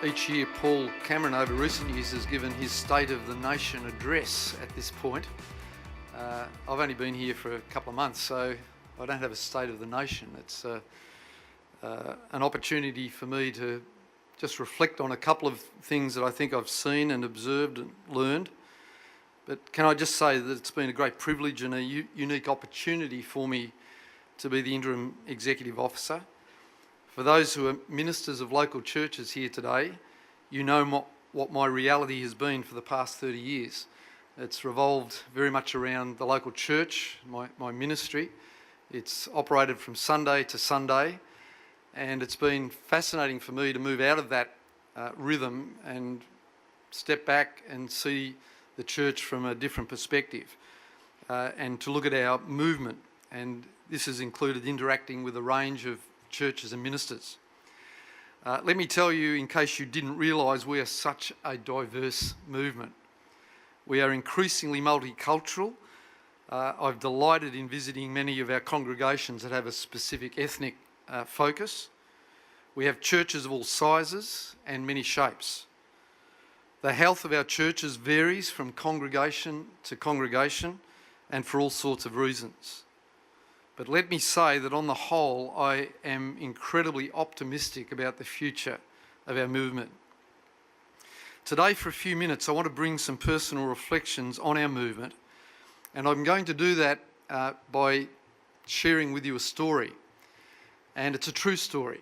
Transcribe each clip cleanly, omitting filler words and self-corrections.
Each year, Paul Cameron over recent years has given his State of the Nation address at this point. I've only been here for a couple of months, so I don't have a State of the Nation. It's an opportunity for me to just reflect on a couple of things that I think I've seen and observed and learned. But can I just say that it's been a great privilege and a unique opportunity for me to be the Interim Executive Officer. For those who are ministers of local churches here today, you know what my reality has been for the past 30 years. It's revolved very much around the local church, my ministry. It's operated from Sunday to Sunday, and it's been fascinating for me to move out of that rhythm and step back and see the church from a different perspective and to look at our movement. And this has included interacting with a range of churches and ministers. Let me tell you, in case you didn't realise, we are such a diverse movement. We are increasingly multicultural. I've delighted in visiting many of our congregations that have a specific ethnic focus. We have churches of all sizes and many shapes. The health of our churches varies from congregation to congregation and for all sorts of reasons. But let me say that on the whole, I am incredibly optimistic about the future of our movement. Today, for a few minutes, I want to bring some personal reflections on our movement, and I'm going to do that by sharing with you a story, and it's a true story.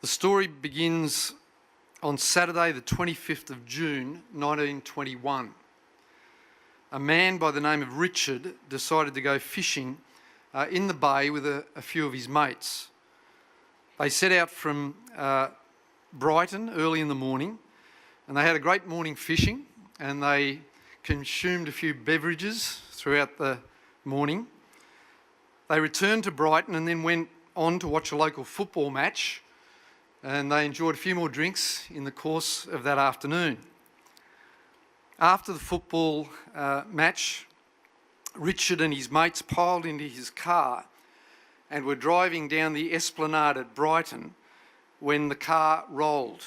The story begins on Saturday, the 25th of June, 1921. A man by the name of Richard decided to go fishing in the bay with a few of his mates. They set out from Brighton early in the morning, and they had a great morning fishing, and they consumed a few beverages throughout the morning. They returned to Brighton and then went on to watch a local football match, and they enjoyed a few more drinks in the course of that afternoon. After the football match, Richard and his mates piled into his car and were driving down the esplanade at Brighton when the car rolled.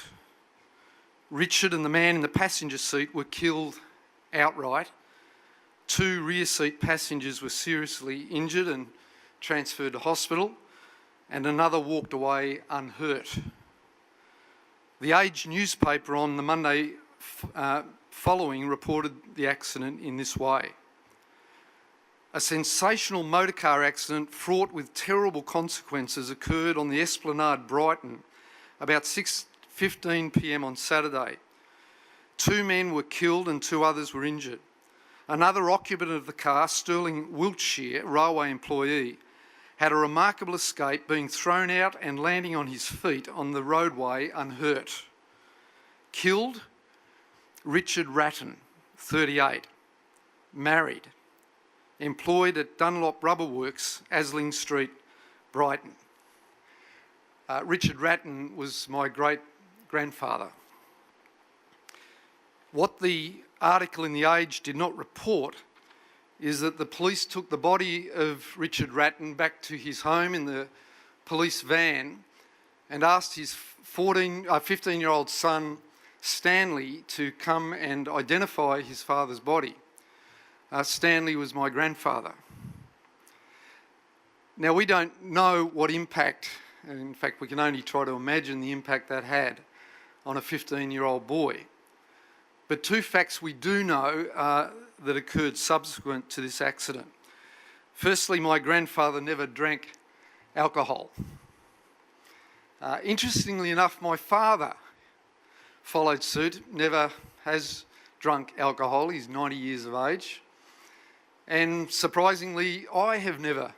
Richard and the man in the passenger seat were killed outright. 2 rear seat passengers were seriously injured and transferred to hospital, and another walked away unhurt. The Age newspaper on the Monday following reported the accident in this way. A sensational motorcar accident fraught with terrible consequences occurred on the Esplanade, Brighton, about 6:15 p.m. on Saturday. 2 men were killed and 2 others were injured. Another occupant of the car, Sterling Wiltshire, railway employee, had a remarkable escape, being thrown out and landing on his feet on the roadway unhurt. Killed, Richard Ratten, 38, married, employed at Dunlop Rubber Works, Asling Street, Brighton. Richard Ratten was my great-grandfather. What the article in The Age did not report is that the police took the body of Richard Ratten back to his home in the police van and asked his 15-year-old son, Stanley, to come and identify his father's body. Stanley was my grandfather. Now, we don't know what impact, and in fact we can only try to imagine the impact that had on a 15-year-old boy. But 2 facts we do know that occurred subsequent to this accident. Firstly, my grandfather never drank alcohol. Interestingly enough, my father followed suit, never has drunk alcohol. He's 90 years of age. And surprisingly, I have never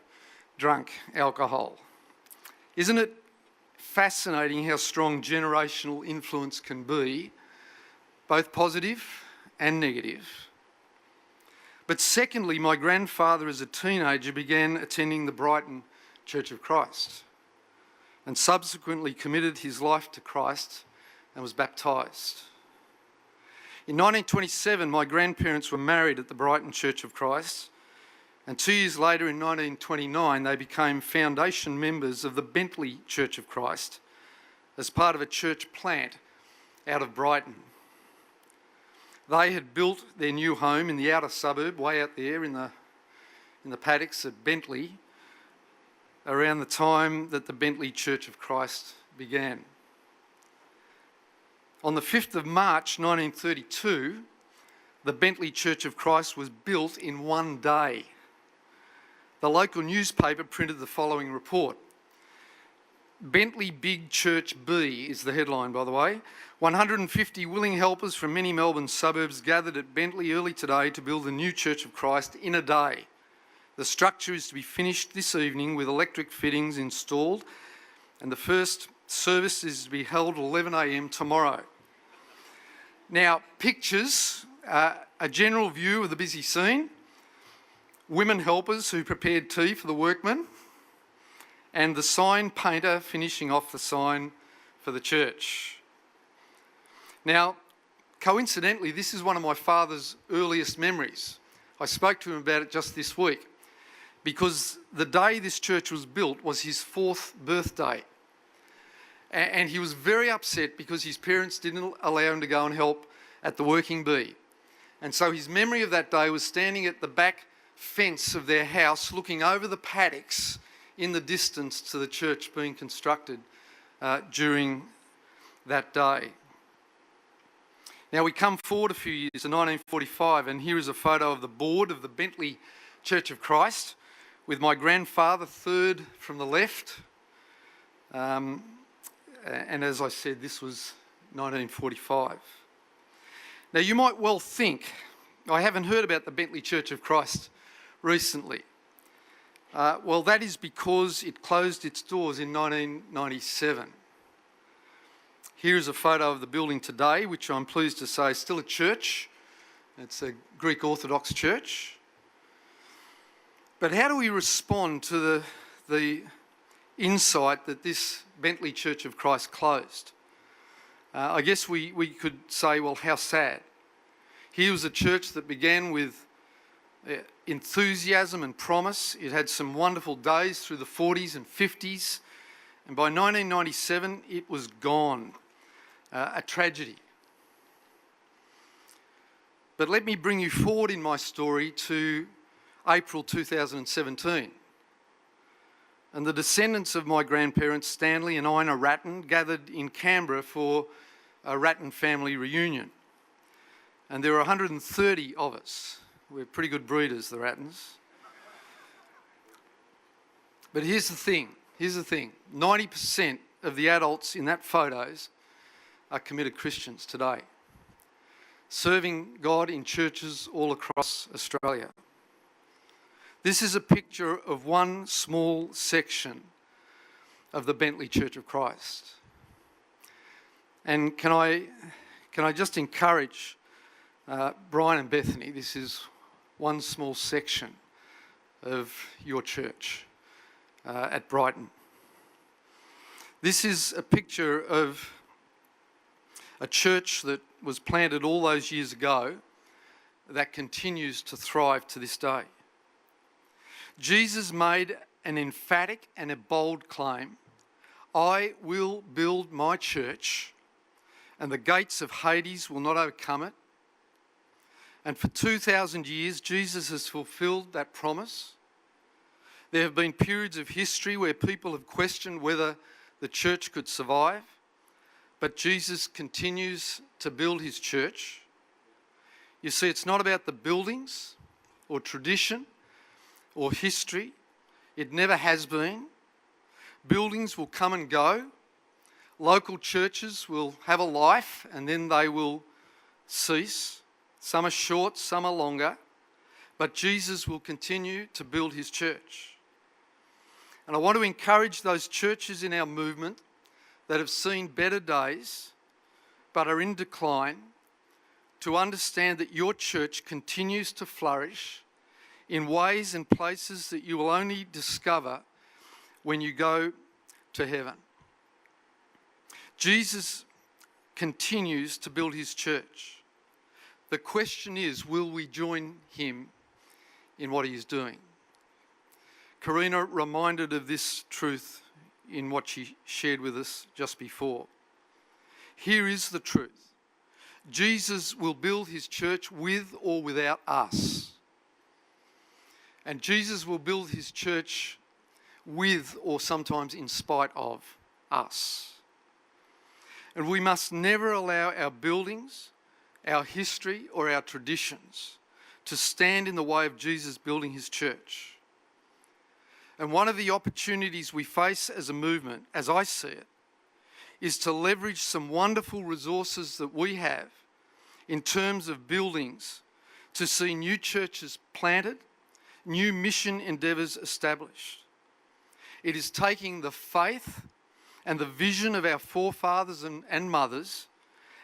drunk alcohol. Isn't it fascinating how strong generational influence can be, both positive and negative? But secondly, my grandfather as a teenager began attending the Brighton Church of Christ and subsequently committed his life to Christ and was baptised. In 1927, my grandparents were married at the Brighton Church of Christ, and 2 years later, in 1929, they became foundation members of the Bentley Church of Christ, as part of a church plant out of Brighton. They had built their new home in the outer suburb, way out there in the paddocks at Bentley, around the time that the Bentley Church of Christ began. On the 5th of March 1932, the Bentley Church of Christ was built in one day. The local newspaper printed the following report. Bentley Big Church B is the headline, by the way. 150 willing helpers from many Melbourne suburbs gathered at Bentley early today to build the new Church of Christ in a day. The structure is to be finished this evening with electric fittings installed, and the first service is to be held at 11 a.m. tomorrow. Now, pictures, a general view of the busy scene, women helpers who prepared tea for the workmen, and the sign painter finishing off the sign for the church. Now, coincidentally, this is one of my father's earliest memories. I spoke to him about it just this week, because the day this church was built was his 4th birthday. And he was very upset because his parents didn't allow him to go and help at the working bee. And so his memory of that day was standing at the back fence of their house, looking over the paddocks in the distance to the church being constructed during that day. Now we come forward a few years to 1945, and here is a photo of the board of the Bentley Church of Christ with my grandfather, third from the left. And as I said, this was 1945. Now you might well think, I haven't heard about the Bentley Church of Christ recently. Well, that is because it closed its doors in 1997. Here is a photo of the building today, which I'm pleased to say is still a church. It's a Greek Orthodox church. But how do we respond to the insight that this Bentley Church of Christ closed? I guess we could say, well, how sad. Here was a church that began with enthusiasm and promise. It had some wonderful days through the 40s and 50s, and by 1997 it was gone. A tragedy. But let me bring you forward in my story to April 2017. And the descendants of my grandparents, Stanley and Ina Ratten, gathered in Canberra for a Ratten family reunion. And there were 130 of us. We're pretty good breeders, the Rattens. But here's the thing. 90% of the adults in that photos are committed Christians today, serving God in churches all across Australia. This is a picture of one small section of the Bentley Church of Christ. And can I just encourage Brian and Bethany, this is one small section of your church at Brighton. This is a picture of a church that was planted all those years ago that continues to thrive to this day. Jesus made an emphatic and a bold claim. I will build my church, and the gates of Hades will not overcome it. And for 2,000 years, Jesus has fulfilled that promise. There have been periods of history where people have questioned whether the church could survive, but Jesus continues to build his church. You see, it's not about the buildings or tradition or history. It never has been. Buildings will come and go. Local churches will have a life and then they will cease. Some are short, some are longer. But Jesus will continue to build his church. And I want to encourage those churches in our movement that have seen better days but are in decline to understand that your church continues to flourish in ways and places that you will only discover when you go to heaven. Jesus continues to build his church. The question is, will we join him in what he is doing? Karina reminded of this truth in what she shared with us just before. Here is the truth. Jesus will build his church with or without us. And Jesus will build his church with or sometimes in spite of us. And we must never allow our buildings, our history, or our traditions to stand in the way of Jesus building his church. And one of the opportunities we face as a movement, as I see it, is to leverage some wonderful resources that we have in terms of buildings to see new churches planted, new mission endeavours established. It is taking the faith and the vision of our forefathers and mothers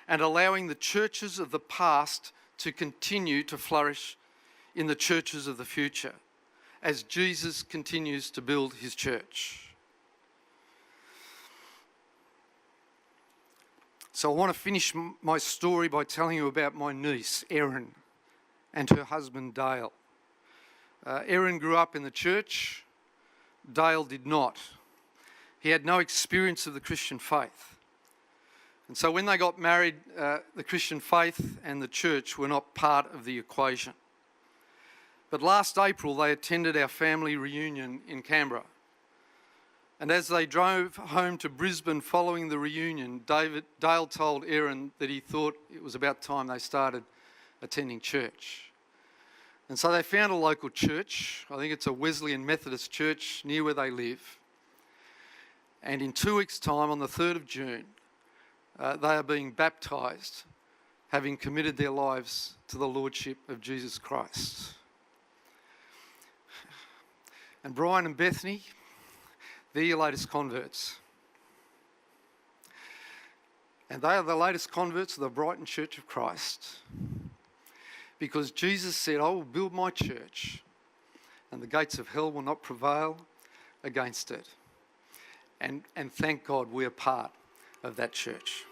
and allowing the churches of the past to continue to flourish in the churches of the future as Jesus continues to build his church. So I want to finish my story by telling you about my niece, Erin, and her husband, Dale. Erin grew up in the church. Dale did not. He had no experience of the Christian faith. And so when they got married, the Christian faith and the church were not part of the equation. But last April, they attended our family reunion in Canberra. And as they drove home to Brisbane following the reunion, Dale told Erin that he thought it was about time they started attending church. And so they found a local church. I think it's a Wesleyan Methodist church near where they live. And in 2 weeks' time, on the 3rd of June, they are being baptised, having committed their lives to the Lordship of Jesus Christ. And Brian and Bethany, they're your latest converts. And they are the latest converts of the Brighton Church of Christ. Because Jesus said, I will build my church and the gates of hell will not prevail against it. And thank God we are part of that church.